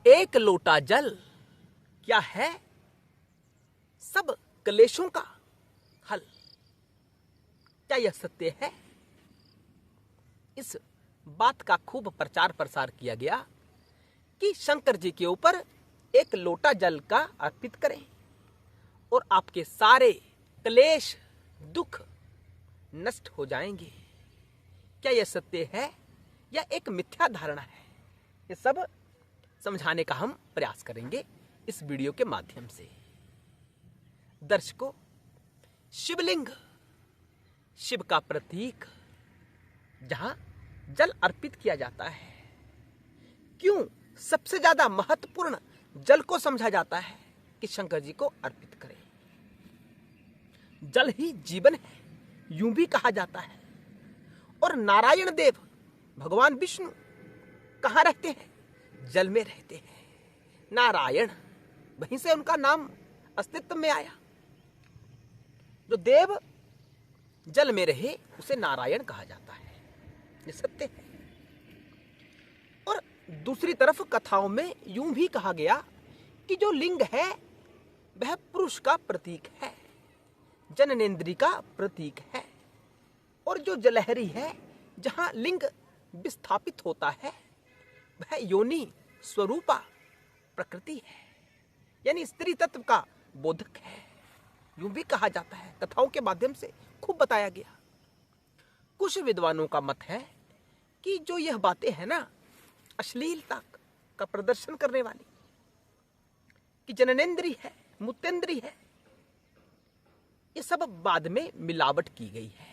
एक लोटा जल क्या है सब क्लेशों का हल। क्या यह सत्य है? इस बात का खूब प्रचार प्रसार किया गया कि शंकर जी के ऊपर एक लोटा जल का अर्पित करें और आपके सारे क्लेश दुख नष्ट हो जाएंगे। क्या यह सत्य है या एक मिथ्या धारणा है? ये सब समझाने का हम प्रयास करेंगे इस वीडियो के माध्यम से। दर्शकों, शिवलिंग शिव का प्रतीक जहां जल अर्पित किया जाता है, क्यों सबसे ज्यादा महत्वपूर्ण जल को समझा जाता है कि शंकर जी को अर्पित करें। जल ही जीवन है, यूं भी कहा जाता है। और नारायण देव भगवान विष्णु कहां रहते हैं? जल में रहते हैं। नारायण, वहीं से उनका नाम अस्तित्व में आया। जो देव जल में रहे उसे नारायण कहा जाता है, ये सत्य है। और दूसरी तरफ कथाओं में यूं भी कहा गया कि जो लिंग है वह पुरुष का प्रतीक है, जननेन्द्रिय का प्रतीक है। और जो जलहरी है, जहां लिंग विस्थापित होता है, वह योनि स्वरूपा प्रकृति है, यानी स्त्री तत्व का बोधक है, यूं भी कहा जाता है। कथाओं के माध्यम से खूब बताया गया। कुछ विद्वानों का मत है कि जो यह बातें हैं ना, अश्लीलता का प्रदर्शन करने वाली, कि जननेन्द्रिय है, मूत्रेंद्रिय है, ये सब बाद में मिलावट की गई है,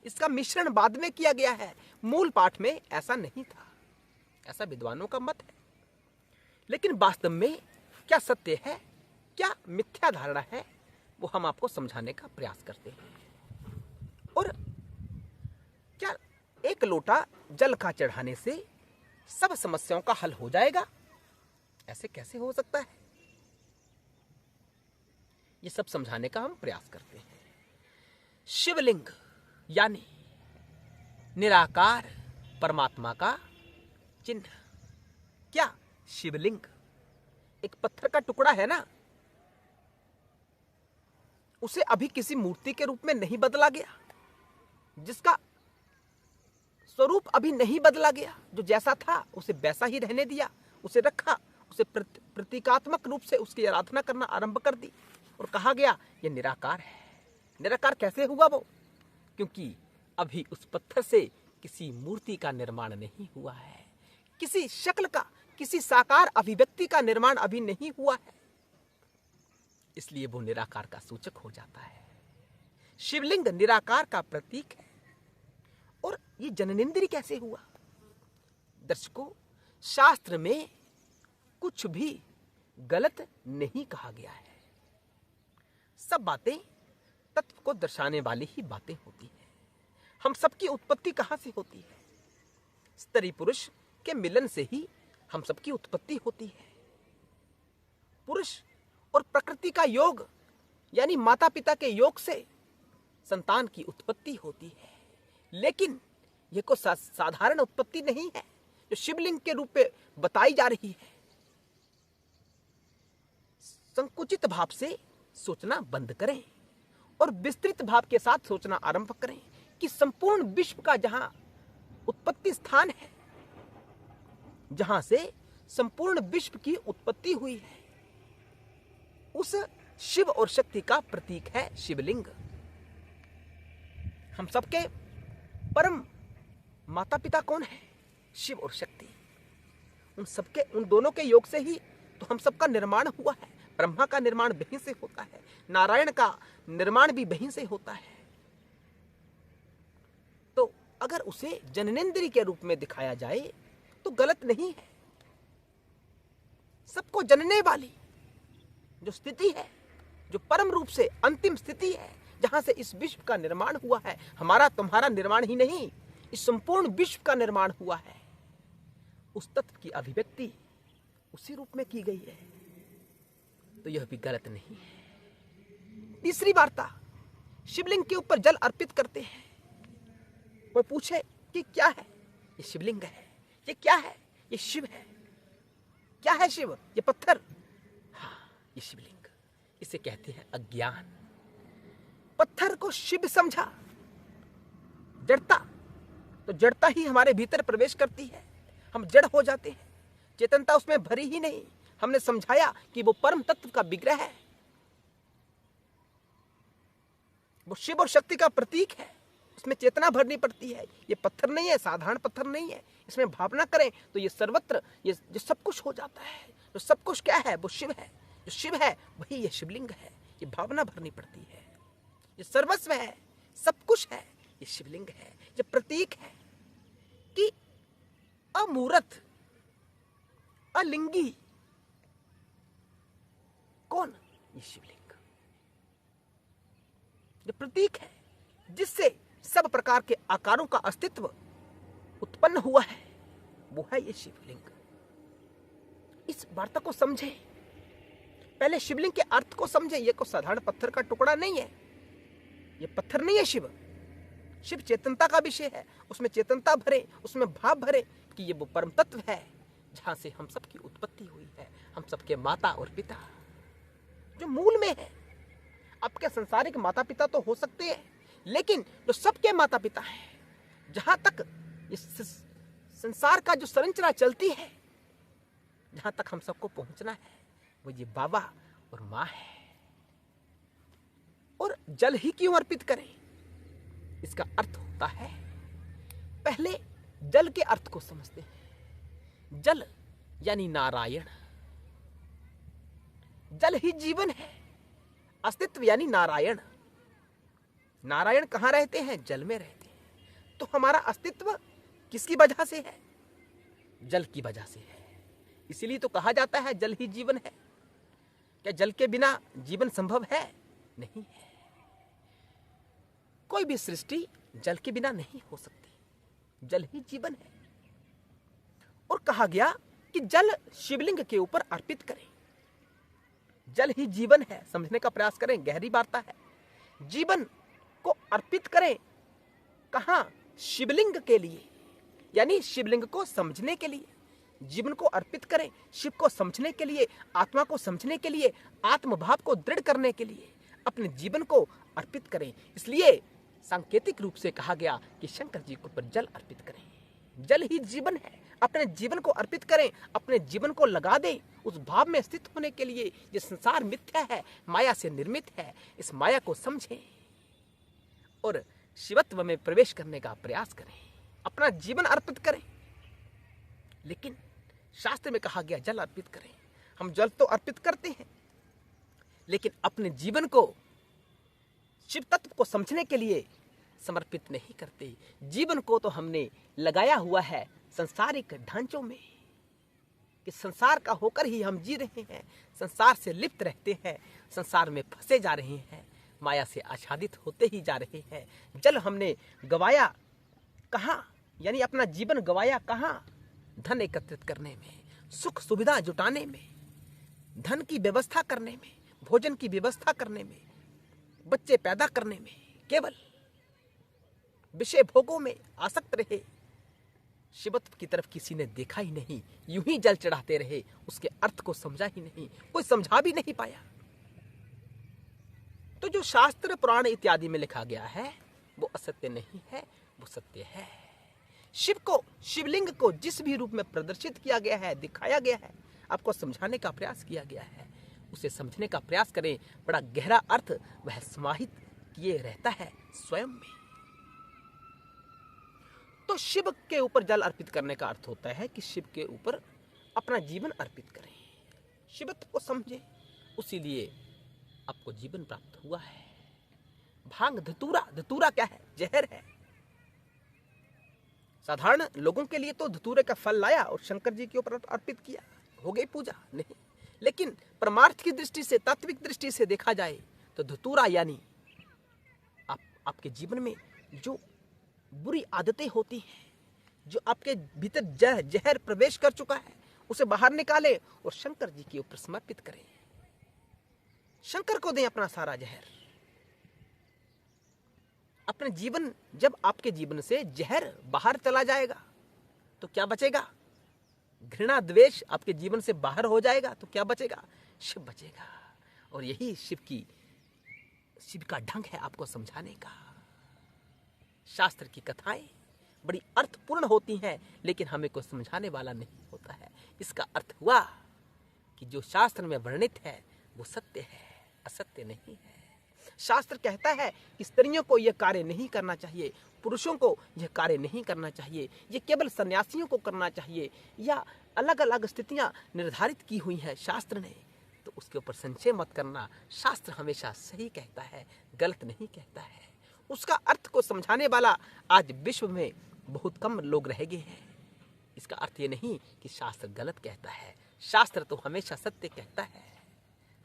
इसका मिश्रण बाद में किया गया है, मूल पाठ में ऐसा नहीं था, ऐसा विद्वानों का मत है। लेकिन वास्तव में क्या सत्य है, क्या मिथ्या धारणा है, वो हम आपको समझाने का प्रयास करते हैं। और क्या एक लोटा जल का चढ़ाने से सब समस्याओं का हल हो जाएगा? ऐसे कैसे हो सकता है? ये सब समझाने का हम प्रयास करते हैं। शिवलिंग यानी निराकार परमात्मा का चिन्ह। क्या शिवलिंग एक पत्थर का टुकड़ा है ना, उसे अभी किसी मूर्ति के रूप में नहीं बदला गया, जिसका स्वरूप अभी नहीं बदला गया, जो जैसा था उसे वैसा ही रहने दिया, उसे रखा, उसे प्रतीकात्मक रूप से उसकी आराधना करना आरंभ कर दी और कहा गया यह निराकार है। निराकार कैसे हुआ वो? क्योंकि अभी उस पत्थर से किसी मूर्ति का निर्माण नहीं हुआ है, किसी शक्ल का, किसी साकार अभिव्यक्ति का निर्माण अभी नहीं हुआ है, इसलिए वो निराकार का सूचक हो जाता है। शिवलिंग निराकार का प्रतीक है। और ये जननेन्द्रिय कैसे हुआ? दर्शकों, शास्त्र में कुछ भी गलत नहीं कहा गया है, सब बातें तत्व को दर्शाने वाली ही बातें होती हैं। हम सबकी उत्पत्ति कहां से होती है? स्त्री पुरुष के मिलन से ही हम सबकी उत्पत्ति होती है। पुरुष और प्रकृति का योग, यानी माता पिता के योग से संतान की उत्पत्ति होती है। लेकिन यह कोई साधारण उत्पत्ति नहीं है जो शिवलिंग के रूप में बताई जा रही है। संकुचित भाव से सोचना बंद करें और विस्तृत भाव के साथ सोचना आरंभ करें कि संपूर्ण विश्व का जहां उत्पत्ति स्थान है, जहां से संपूर्ण विश्व की उत्पत्ति हुई है, उस शिव और शक्ति का प्रतीक है शिवलिंग। हम सबके परम माता पिता कौन है? शिव और शक्ति। उन दोनों के योग से ही तो हम सबका निर्माण हुआ है। ब्रह्मा का निर्माण वहीं से होता है, नारायण का निर्माण भी वहीं से होता है। तो अगर उसे जननेन्द्रिय के रूप में दिखाया जाए तो गलत नहीं है। सबको जनने वाली जो स्थिति है, जो परम रूप से अंतिम स्थिति है, जहां से इस विश्व का निर्माण हुआ है, हमारा तुम्हारा निर्माण ही नहीं, इस संपूर्ण विश्व का निर्माण हुआ है, उस तत्व की अभिव्यक्ति उसी रूप में की गई है, तो यह भी गलत नहीं है। तीसरी वार्ता, शिवलिंग के ऊपर जल अर्पित करते हैं। कोई पूछे कि क्या है? ये शिवलिंग है। ये क्या है? ये शिव है। क्या है शिव? ये पत्थर। हाँ, ये शिवलिंग, इसे कहते हैं अज्ञान। पत्थर को शिव समझा, जड़ता, तो जड़ता ही हमारे भीतर प्रवेश करती है, हम जड़ हो जाते हैं, चेतनता उसमें भरी ही नहीं। हमने समझाया कि वो परम तत्व का विग्रह है, वो शिव और शक्ति का प्रतीक है, उसमें चेतना भरनी पड़ती है। ये पत्थर नहीं है, साधारण पत्थर नहीं है। इसमें भावना करें तो ये सर्वत्र, ये जो सब कुछ हो जाता है। जो सब कुछ क्या है? वो शिव है। जो शिव है वही ये शिवलिंग है। ये भावना भरनी पड़ती है, ये सर्वस्व है, सब कुछ है, ये शिवलिंग है। ये प्रतीक है कि अमूर्त, अलिंगी कौन? ये शिवलिंग। ये प्रतीक है जिससे सब प्रकार के आकारों का अस्तित्व उत्पन्न हुआ है, वो है ये शिवलिंग। इस वार्ता को समझे, पहले शिवलिंग के अर्थ को समझे। ये कोई साधारण पत्थर का टुकड़ा नहीं है, ये पत्थर नहीं है शिव। शिव चेतनता का विषय है, उसमें चेतनता भरे, उसमें भाव भरे कि ये वो परम तत्व है जहां से हम सबकी उत्पत्ति हुई है, हम सबके माता और पिता, जो मूल में है। आपके संसारिक माता पिता तो हो सकते हैं, लेकिन जो सबके माता पिता हैं, जहां तक इस संसार का जो संरचना चलती है, जहां तक हम सबको पहुंचना है, वो ये बाबा और माँ है। और जल ही क्यों अर्पित करें? इसका अर्थ होता है, पहले जल के अर्थ को समझते हैं। जल यानी नारायण, जल ही जीवन है, अस्तित्व यानी नारायण। नारायण कहां रहते हैं? जल में रहते हैं। तो हमारा अस्तित्व किसकी वजह से है? जल की वजह से है। इसीलिए तो कहा जाता है जल ही जीवन है। क्या जल के बिना जीवन संभव है? नहीं है। कोई भी सृष्टि जल के बिना नहीं हो सकती, जल ही जीवन है। और कहा गया कि जल शिवलिंग के ऊपर अर्पित करें। जल ही जीवन है, समझने का प्रयास करें, गहरी वार्ता है। जीवन को अर्पित करें कहां? शिवलिंग के लिए, यानी शिवलिंग को समझने के लिए। जीवन को अर्पित करें शिव को समझने के लिए, आत्मा को समझने के लिए, आत्मभाव को दृढ़ करने के लिए अपने जीवन को अर्पित करें। इसलिए सांकेतिक रूप से कहा गया कि शंकर जी को पर जल अर्पित करें। जल ही जीवन है, अपने जीवन को अर्पित करें, अपने जीवन को लगा दें उस भाव में स्थित होने के लिए। ये संसार मिथ्या है, माया से निर्मित है, इस माया को समझें और शिवत्व में प्रवेश करने का प्रयास करें, अपना जीवन अर्पित करें। लेकिन शास्त्र में कहा गया जल अर्पित करें। हम जल तो अर्पित करते हैं, लेकिन अपने जीवन को शिव तत्व को समझने के लिए समर्पित नहीं करते। जीवन को तो हमने लगाया हुआ है संसारिक ढांचों में, कि संसार का होकर ही हम जी रहे हैं, संसार से लिप्त रहते हैं, संसार में फंसे जा रहे हैं, माया से आच्छादित होते ही जा रहे हैं। जल हमने गवाया कहाँ? यानी अपना जीवन गवाया कहाँ? धन एकत्रित करने में, सुख सुविधा जुटाने में, धन की व्यवस्था करने में, भोजन की व्यवस्था करने में, बच्चे पैदा करने में, केवल विषय भोगों में आसक्त रहे। शिवत्व की तरफ किसी ने देखा ही नहीं, यूं ही जल चढ़ाते रहे, उसके अर्थ को समझा ही नहीं, कोई समझा भी नहीं पाया। तो जो शास्त्र पुराण इत्यादि में लिखा गया है वो असत्य नहीं है, वो सत्य है। शिव को, शिवलिंग को जिस भी रूप में प्रदर्शित किया गया है, दिखाया गया है, आपको समझाने का प्रयास किया गया है, उसे समझने का प्रयास करें। बड़ा गहरा अर्थ वह समाहित किए रहता है स्वयं में। तो शिव के ऊपर जल अर्पित करने का अर्थ होता है कि शिव के ऊपर अपना जीवन अर्पित करें, शिवत्व को समझें, उसीलिए आपको जीवन प्राप्त हुआ है। भांग धतूरा, धतूरा क्या है? जहर है। साधारण लोगों के लिए तो धतूरे का फल लाया और शंकर जी के ऊपर अर्पित किया, हो गई पूजा, नहीं। लेकिन परमार्थ की दृष्टि से, तात्विक दृष्टि से देखा जाए तो धतूरा यानी आपके जीवन में जो बुरी आदतें होती हैं, जो आपके भीतर जहर प्रवेश कर चुका है, उसे बाहर निकालें और शंकर जी के ऊपर समर्पित करें। शंकर को दें अपना सारा जहर। अपने जीवन, जब आपके जीवन से जहर बाहर चला जाएगा तो क्या बचेगा? घृणा द्वेष आपके जीवन से बाहर हो जाएगा तो क्या बचेगा? शिव बचेगा। और यही शिव का ढंग है आपको समझाने का। शास्त्र की कथाएं बड़ी अर्थपूर्ण होती हैं, लेकिन हमें कोई समझाने वाला नहीं होता है। इसका अर्थ हुआ कि जो शास्त्र में वर्णित है वो सत्य है, असत्य नहीं है। शास्त्र कहता है कि स्त्रियों को यह कार्य नहीं करना चाहिए, पुरुषों को यह कार्य नहीं करना चाहिए, ये केवल सन्यासियों को करना चाहिए, या अलग अलग स्थितियां निर्धारित की हुई हैं शास्त्र ने, तो उसके ऊपर संशय मत करना। शास्त्र हमेशा सही कहता है, गलत नहीं कहता है। उसका अर्थ को समझाने वाला आज विश्व में बहुत कम लोग रह गए हैं। इसका अर्थ ये नहीं कि शास्त्र गलत कहता है, शास्त्र तो हमेशा सत्य कहता है।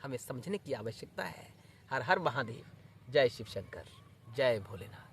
हमें समझने की आवश्यकता है। हर हर महादेव। जय शिव शंकर, जय भोलेनाथ।